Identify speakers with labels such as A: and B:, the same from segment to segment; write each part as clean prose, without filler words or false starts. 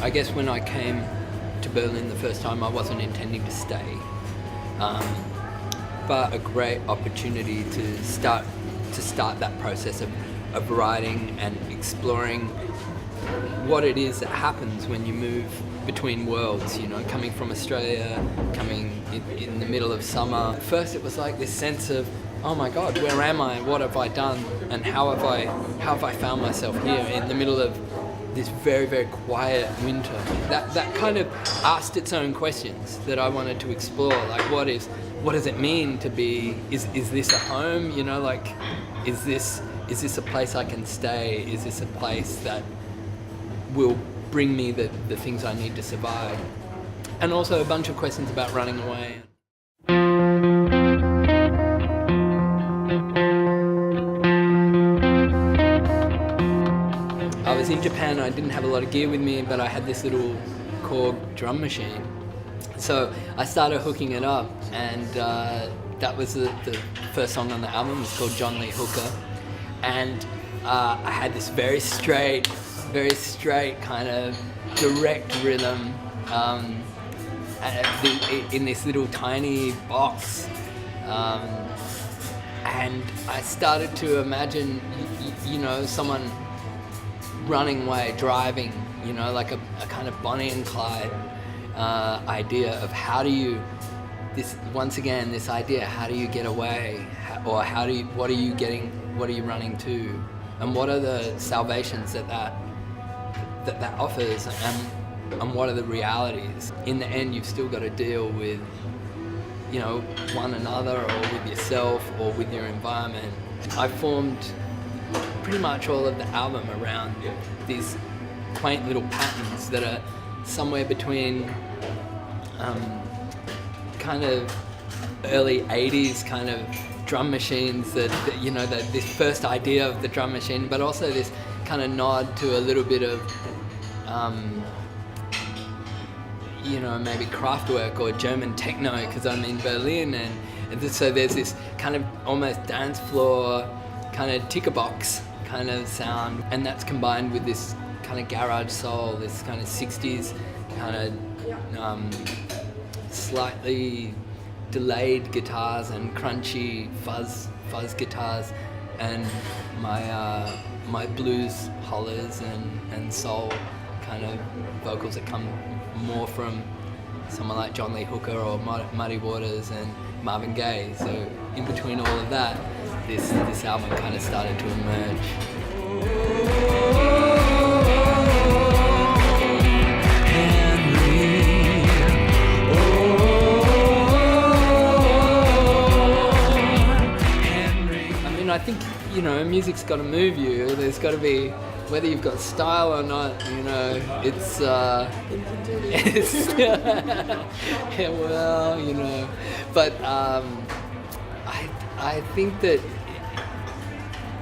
A: I guess when I came to Berlin the first time, I wasn't intending to stay, but a great opportunity to start that process of writing and exploring what it is that happens when you move between worlds, you know, coming from Australia, coming in the middle of summer. First it was like this sense of, oh my God, where am I? What have I done? And how have I found myself here in the middle of this very, very quiet winter? That kind of asked its own questions that I wanted to explore. Like, what does it mean to be, is this a home? You know, like, is this a place I can stay? Is this a place that will bring me the things I need to survive? And also a bunch of questions about running away. I was in Japan, I didn't have a lot of gear with me, but I had this little Korg drum machine. So I started hooking it up, and that was the first song on the album. It's called John Lee Hooker. And I had this very straight kind of direct rhythm in this little tiny box. And I started to imagine, you know, someone running away, driving, you know, like a kind of Bonnie and Clyde idea of how do you, this idea, how do you get away? Or what are you running to? And what are the salvations that offers, and what are the realities? In the end, you've still got to deal with, you know, one another, or with yourself, or with your environment. I formed pretty much all of the album around these quaint little patterns that are somewhere between kind of early 80s kind of drum machines that you know, this first idea of the drum machine, but also this kind of nod to a little bit of you know, maybe Kraftwerk or German techno, because I'm in Berlin, and so there's this kind of almost dance floor kind of ticker box kind of sound, and that's combined with this kind of garage soul, this kind of 60s kind of slightly delayed guitars and crunchy fuzz guitars, and my blues hollers and soul kind of vocals that come more from someone like John Lee Hooker or Muddy Waters and Marvin Gaye. So in between all of that, this album kind of started to emerge. I think, you know, music's got to move you. There's got to be, whether you've got style or not, you know, it's yeah, well, you know, but I think that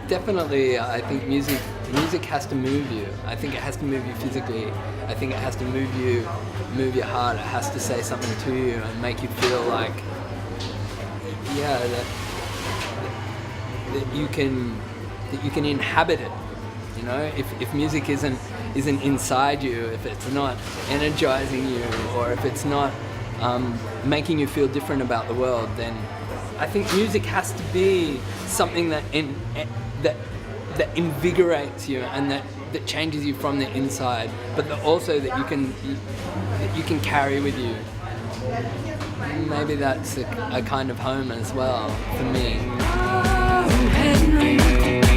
A: definitely, I think music has to move you. I think it has to move you physically. I think it has to move your heart. It has to say something to you and make you feel like, yeah, that you can inhabit it, you know. If music isn't inside you, if it's not energizing you, or if it's not making you feel different about the world, then I think music has to be something that invigorates you and that changes you from the inside, but also that you can carry with you. Maybe that's a kind of home as well for me. Henry.